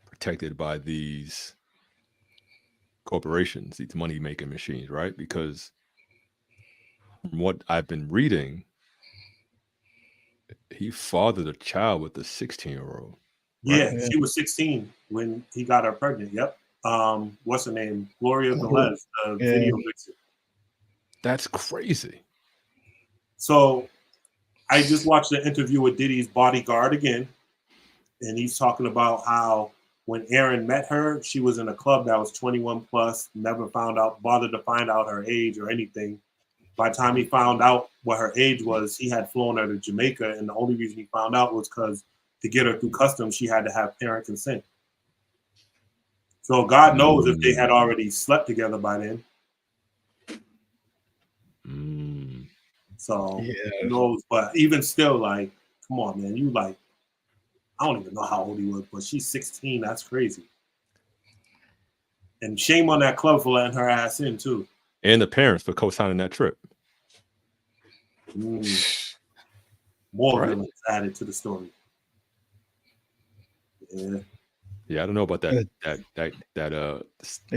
protected by these corporations, these money making machines, right? Because from what I've been reading, he fathered a child with a 16-year-old. Right? Yeah, she was 16 when he got her pregnant. Yep. What's her name? Gloria Velez, the video vixen. That's crazy. So I just watched an interview with Diddy's bodyguard again, and he's talking about how when Aaron met her, she was in a club that was 21 plus, never bothered to find out her age or anything. By the time he found out what her age was, he had flown her to Jamaica, and the only reason he found out was because to get her through customs, she had to have parent consent. So God knows if they had already slept together by then. So who knows? But even still, like, come on, man, you like, I don't even know how old he was, but she's 16. That's crazy. And shame on that club for letting her ass in too. And the parents for co-signing that trip. More villains added to the story. Yeah, I don't know about that. They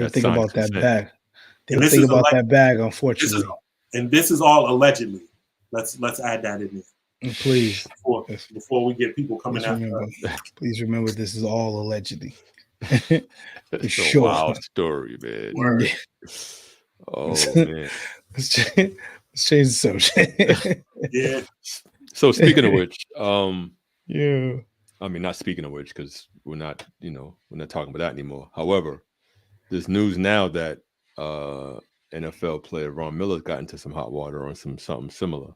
think about that bag. They think about that bag, unfortunately. This is all allegedly. Let's add that in there. Please. Before we get people coming after us. Please remember this is all allegedly. It's a wild story, man. Oh man. Let's change the subject. Yeah. So speaking of which, I mean, not speaking of which, because we're not talking about that anymore. However, there's news now that NFL player Ron Miller got into some hot water on something similar.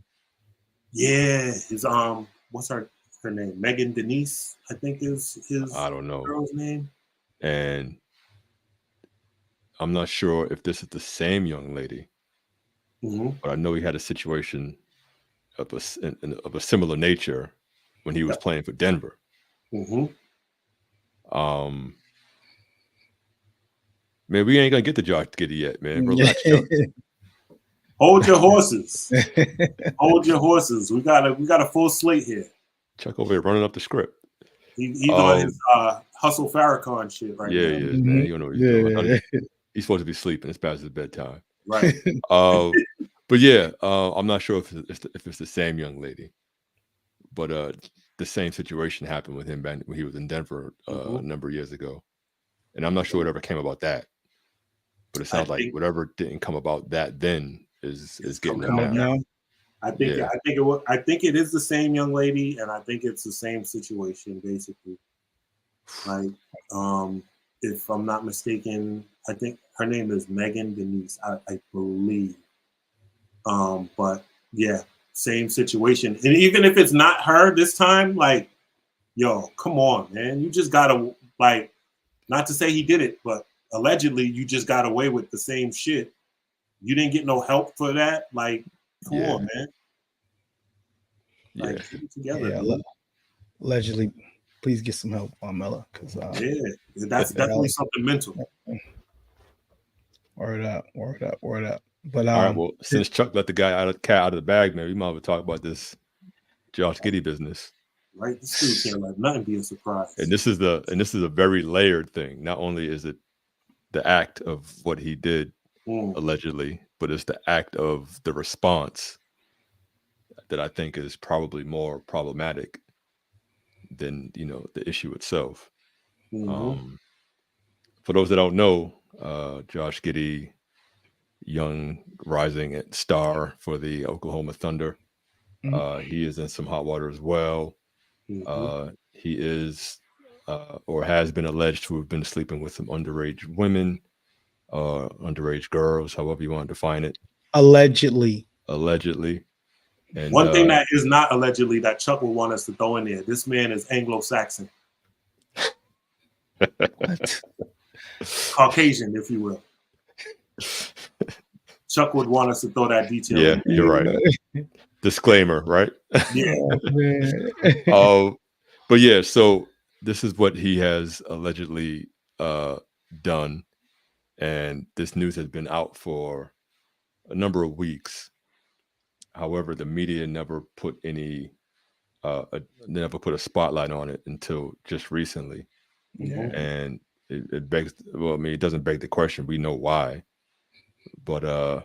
Yeah, his what's her name? Megan Denise, I think is his I don't know. girl's name. And I'm not sure if this is the same young lady, but I know he had a situation of a similar nature when he was playing for Denver. Man, we ain't gonna get to Josh Giddey yet, man. Relax, Chuck. Hold your horses. Hold your horses. We got a full slate here. Chuck over here running up the script. He's on his Hustle Farrakhan shit right now. Yeah, he is, man. You don't know what he's doing. He's supposed to be sleeping. It's past his bedtime. Right. But yeah, I'm not sure if it's the same young lady, but the same situation happened with him back when he was in Denver a number of years ago, and I'm not sure whatever came about that. But it sounds like whatever didn't come about that then is getting out now. I think it is the same young lady, and I think it's the same situation basically. Like, if I'm not mistaken, I think her name is Megan Denise, I believe. But yeah, same situation. And even if it's not her this time, like, yo, come on, man. You just gotta, like, not to say he did it, but allegedly you just got away with the same shit. You didn't get no help for that. Like, come on, man. Like, keep it together. Yeah, allegedly, please get some help, Mella, because that's definitely something mental. Word up. But all right, well, since Chuck let the cat out of the bag, man, we might as well talk about this Josh Giddey business. Right, this dude can't let nothing be a surprise. And this is a very layered thing. Not only is it the act of what he did allegedly, but it's the act of the response that I think is probably more problematic than the issue itself. For those that don't know, Josh Giddey, young rising star for the Oklahoma Thunder, he is in some hot water as well. He is or has been alleged to have been sleeping with some underage women, underage girls, however you want to define it. Allegedly. And one thing that is not allegedly that Chuck will want us to throw in there: this man is Anglo-Saxon, Caucasian, if you will. Chuck would want us to throw that detail. Yeah, you're right. Disclaimer, right? Yeah. But yeah, so this is what he has allegedly done, and this news has been out for a number of weeks. However, the media never put never put a spotlight on it until just recently. And it begs, well, I mean, it doesn't beg the question. We know why. But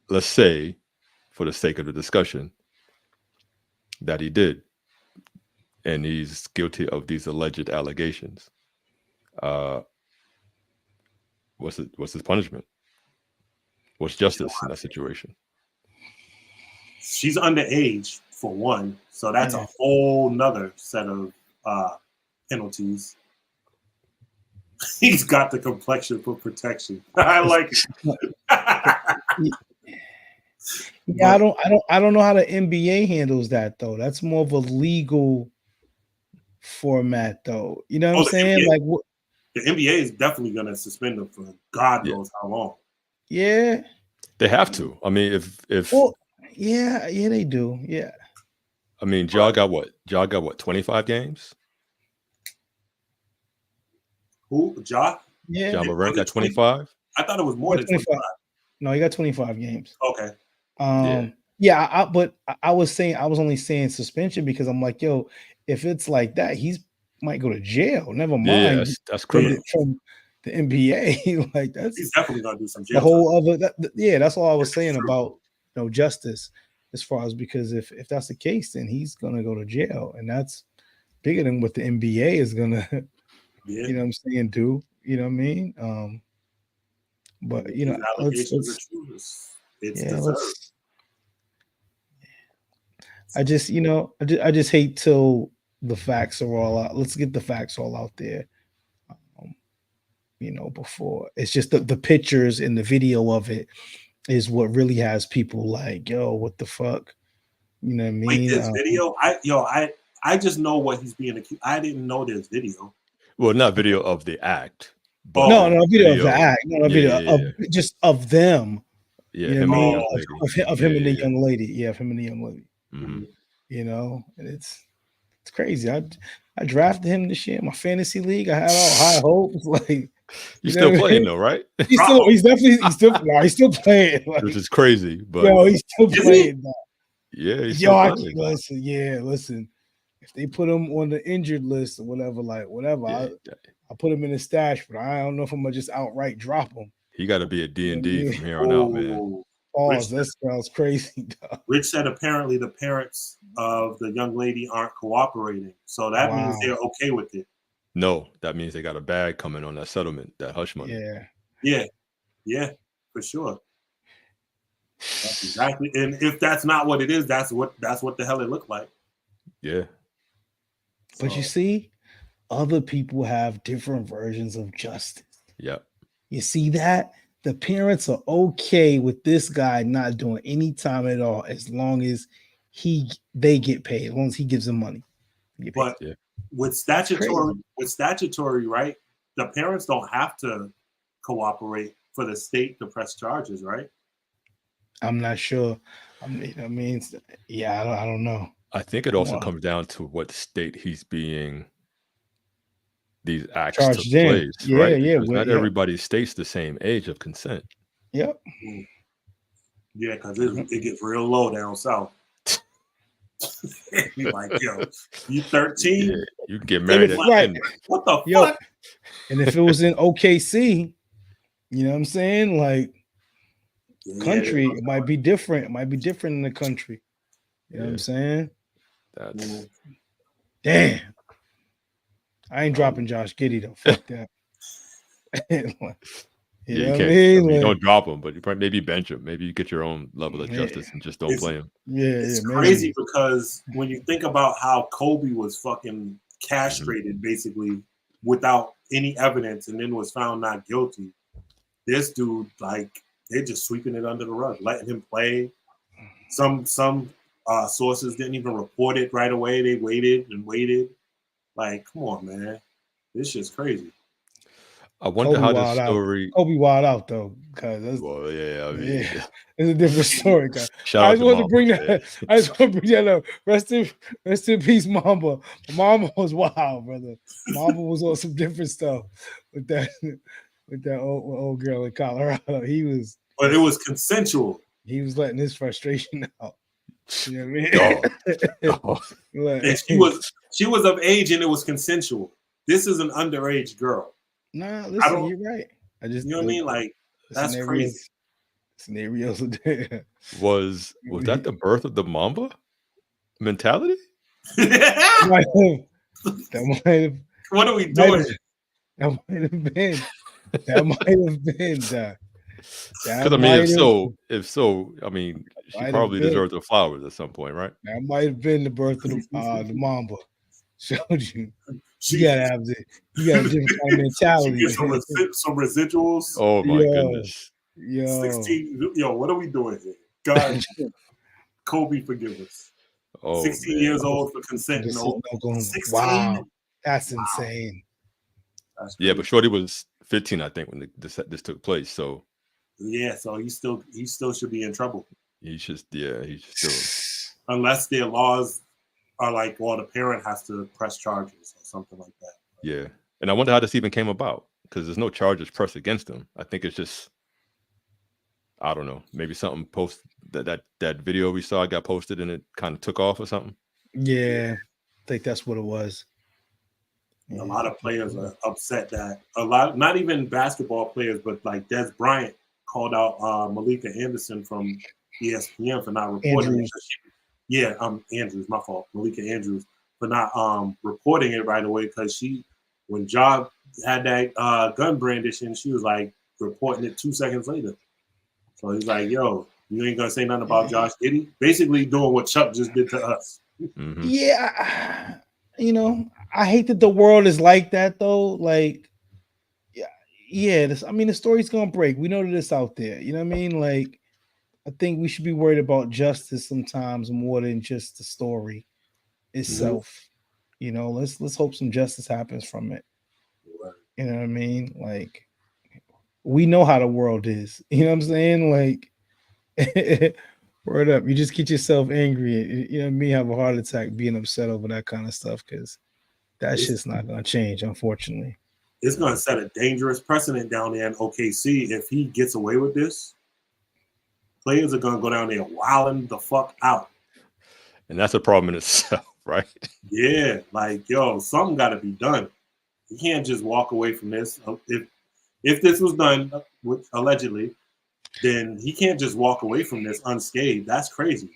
let's say, for the sake of the discussion, that he did, and he's guilty of these alleged allegations. What's his punishment? What's justice in that situation? She's underage, for one, so that's a whole nother set of penalties. He's got the complexion for protection. I like it. Yeah, I don't know how the NBA handles that though. That's more of a legal format though. You know what I'm saying? NBA, like the NBA is definitely going to suspend him for God knows how long. Yeah, they have to. I mean, if well, yeah, they do. Yeah. I mean, Ja got what? 25 games? Who? Ja? Yeah. Ja Morant got 25? I thought it was more than 25. No, he got 25 games. Okay. But I was only saying suspension because I'm like, yo, if it's like that, he's might go to jail. Never mind. Yeah, that's criminal. From the NBA, like he's definitely gonna do some jail. The whole other, that's all I was saying about justice, as far as, because if that's the case, then he's gonna go to jail, and that's bigger than what the NBA is gonna, you know what I'm saying, do. You know what I mean? But I just hate till the facts are all out. Let's get the facts all out there. Before it's just the pictures and the video of it is what really has people like, yo, what the fuck? You know what I mean? Wait, there's video? I just know what he's being accused. I didn't know there's video. Well, not video of the act. But no video of the act. No, video of just of them. Yeah, you know him what I and the mean? young lady. Of him and the young lady. Yeah, of him and the young lady. Mm-hmm. You know, and it's crazy. I drafted him this year in my fantasy league. I had all high hopes. Like you're still playing though, right? He's still playing. Like, which is crazy, but he's still playing. Yeah, he's listen. If they put him on the injured list or whatever, I'll put him in the stash, but I don't know if I'm gonna just outright drop him. He got to be a D&D from here on out, man. Pause. That sounds crazy. Rich said apparently the parents of the young lady aren't cooperating, so that means they're okay with it. No, that means they got a bag coming on that settlement, that hush money. Yeah, for sure. That's exactly, and if that's not what it is, that's what the hell it looked like. Yeah. But you see, other people have different versions of justice. Yeah. You see that? The parents are okay with this guy not doing any time at all as long as they get paid, as long as he gives them money. But with statutory, right? The parents don't have to cooperate for the state to press charges, right? I'm not sure. I don't know. I think it also comes down to what state he's being these acts charged took place, right? Yeah. Because not everybody states the same age of consent. Yep. Yeah, because it gets real low down south. You're like, yo, you 13? Yeah, you can get married at 10. What the fuck? And if it was in OKC, you know what I'm saying? Like, country, it might be different. It might be different in the country. You know what I'm saying? That's damn. I ain't dropping Josh Giddey though. Fuck that. you can't. You don't drop him, but you probably maybe bench him. Maybe you get your own level of justice and just don't play him. It's crazy because when you think about how Kobe was fucking castrated basically without any evidence and then was found not guilty, this dude, like, they're just sweeping it under the rug, letting him play. Some sources didn't even report it right away. They waited and waited. Like, come on, man. This shit's crazy. I wonder how this story. Kobe wild out though, because it's a different story. I just want to bring that up. Rest in peace, Mamba. Mamba was wild, brother. Mamba was on some different stuff with that old girl in Colorado. But it was consensual. He was letting his frustration out. You know what I mean? And she was of age and it was consensual. This is an underage girl. Nah, listen, you're right. You know what I mean? Like, that's crazy. Scenarios. Was that the birth of the Mamba mentality? That might have. What are we doing? That might have been. That might have been that. Because I mean, if so, I mean, she probably deserved the flowers at some point, right? That might have been the birth of the Mamba. Showed you. You gotta a different kind of mentality. Some residuals. Oh my goodness. 16. What are we doing here? God, Kobe, forgive us. 16 years old for consent. 16? Wow, that's insane. That's but Shorty was 15, I think, when this took place. So so he still should be in trouble. He should still, unless their laws are like, well, the parent has to press charges or something like that. Yeah, and I wonder how this even came about, because there's no charges pressed against him. I think it's just, I don't know, maybe something that video we saw got posted and it kind of took off or something. Yeah, I think that's what it was. A lot of players are upset that not even basketball players, but like Des Bryant called out Malika Anderson from ESPN for not reporting it. Andrews, my fault. Malika Andrews for not reporting it right away, because when Ja had that gun brandishing, she was like reporting it 2 seconds later. So he's like, yo, you ain't gonna say nothing about Josh Giddey? Basically doing what Chuck just did to us. Mm-hmm. Yeah, I hate that the world is like that though. Like, the story's gonna break. We know that it's out there. You know what I mean? Like, I think we should be worried about justice sometimes more than just the story itself. You know, let's hope some justice happens from it. You know what I mean? Like, we know how the world is. You know what I'm saying? Like, word up. You just get yourself angry. You know what I mean? Have a heart attack being upset over that kind of stuff because that shit's not going to change, unfortunately. It's going to set a dangerous precedent down there in OKC. If he gets away with this, players are going to go down there wilding the fuck out. And that's a problem in itself, right? Yeah, like, yo, something got to be done. You can't just walk away from this. If this was done, allegedly, then he can't just walk away from this unscathed. That's crazy.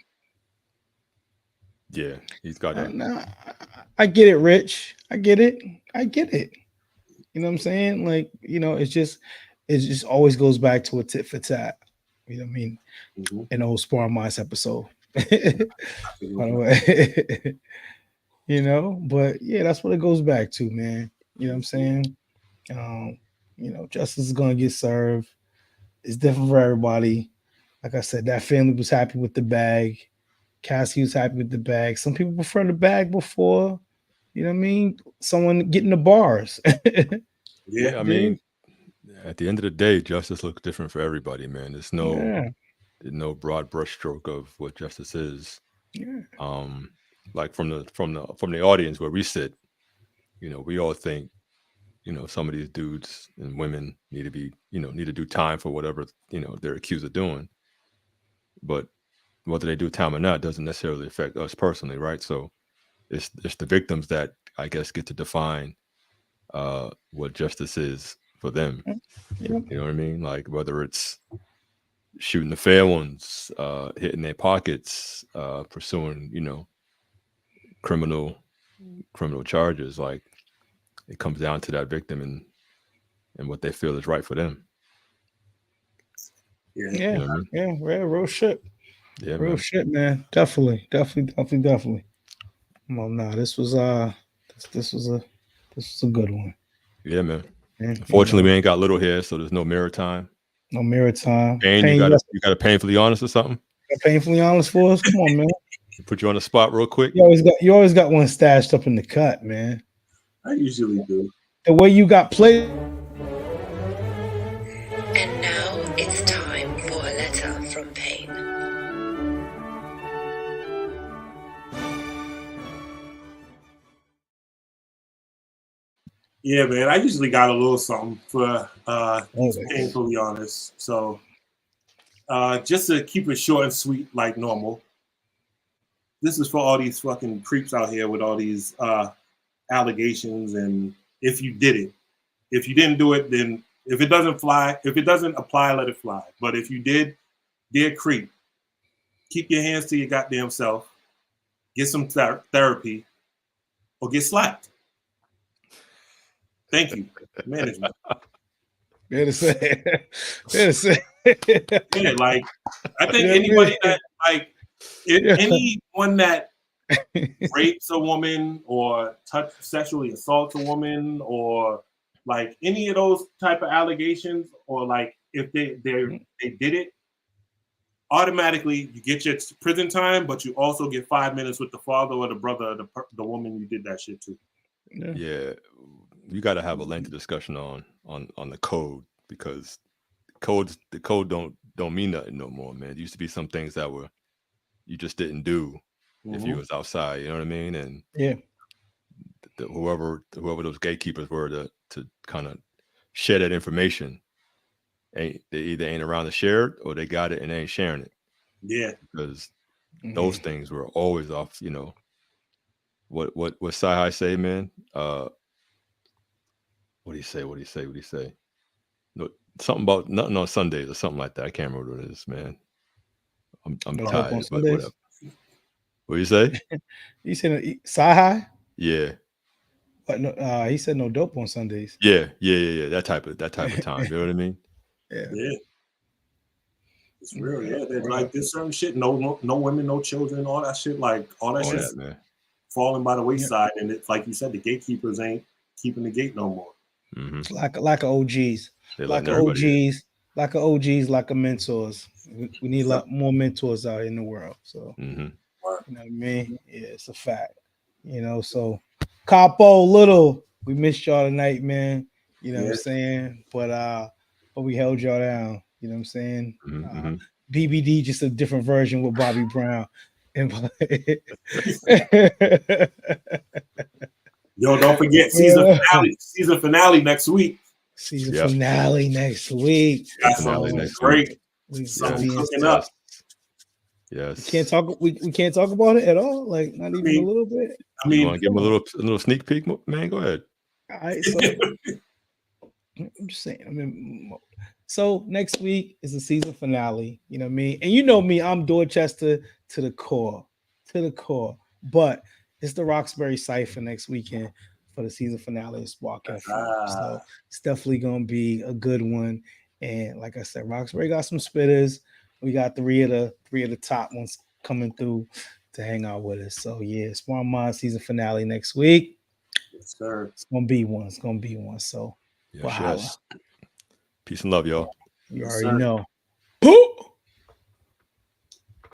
Yeah, he's got that. No, I get it, Rich. I get it. You know what I'm saying? Like, you know, it just always goes back to a tit for tat. You know what I mean? An old Sparring Minds episode. By the way. You know, but yeah, that's what it goes back to, man. You know what I'm saying? You know, justice is gonna get served. It's different for everybody. Like I said, that family was happy with the bag. Cassie was happy with the bag. Some people prefer the bag before, you know what I mean? Someone getting the bars. Yeah, I mean, at the end of the day, justice looks different for everybody, man. There's no broad brushstroke of what justice is. Yeah. Like from the audience where we sit, you know, we all think, you know, some of these dudes and women need to do time for whatever, you know, they're accused of doing. But whether they do time or not doesn't necessarily affect us personally, right? So it's the victims that I guess get to define what justice is for them. Yep. You know what I mean? Like whether it's shooting the fair ones, hitting their pockets, pursuing, you know, criminal charges. Like it comes down to that victim and what they feel is right for them. Yeah, you know what I mean? yeah, real shit. Yeah, real man. shit, man. Definitely. Come on, now this was this was a good one. Yeah, man. Yeah, Unfortunately, we ain't got little here, so there's no mirror time. No mirror time. Pain, you got to painfully honest or something? Painfully honest for us? Come on, man. Put you on the spot real quick. You always got one stashed up in the cut, man. I usually do. The way you got played. And now it's time for a letter from Pain. Yeah, man. I usually got a little something for painfully honest. So just to keep it short and sweet like normal. This is for all these fucking creeps out here with all these allegations, and if you did it. If you didn't do it, then if it doesn't apply, let it fly. But if you did, dear creep, keep your hands to your goddamn self, get some therapy, or get slapped. Thank you, management. Fair to say. Yeah, like I think anybody that anyone that rapes a woman or sexually assaults a woman or like any of those type of allegations, or like if they did it, automatically you get your prison time, but you also get 5 minutes with the father or the brother of the woman you did that shit to. Yeah, you got to have a lengthy discussion on the code, because the code don't mean nothing no more, man. It used to be some things that you just didn't do if you was outside, you know what I mean? And yeah, whoever those gatekeepers were to kind of share that information, they either ain't around to share it or they got it and they ain't sharing it. Yeah, because those things were always off. You know what Sci-Hi say, man? What do you say? No, something about nothing on Sundays or something like that. I can't remember what it is, man. I'm tired, but whatever. What do you say? You said Sci-Hi? Yeah. But no, he said no dope on Sundays. Yeah. That type of time. You know what I mean? Yeah. It's real. Yeah, they're like this certain shit. No women, no children, all that shit. Like all that shit, man, falling by the wayside. And it's like you said, the gatekeepers ain't keeping the gate no more. Like OGs. Like like a OGs, like a mentors. We need a lot more mentors out in the world. So Mhm. you know what I mean? Yeah, it's a fact. You know, so Capo Little, we missed y'all tonight, man. You know what I'm saying? But we held y'all down. You know what I'm saying? Mhm. BBD, just a different version with Bobby Brown. And Yo, don't forget season finale next week. season Yep. finale next week. Got Finale something next great. week. We Something being cooking stuck. up. Yes. We can't talk. We can't talk about it at all. Like not even a little bit. I You mean, want to give him a little sneak peek, man? Go ahead. All right, so I'm just saying. I mean, so next week is the season finale. You know what I mean? And you know me, I'm Dorchester to the core, But it's the Roxbury Cipher next weekend for the season finale of Spark FM. So it's definitely gonna be a good one. And like I said, Roxbury got some spitters. We got three of the top ones coming through to hang out with us. So yeah, Sparring Minds season finale next week. yes, sir. It's gonna be one. So Yes. Peace and love, y'all. you Yes, already sir. know.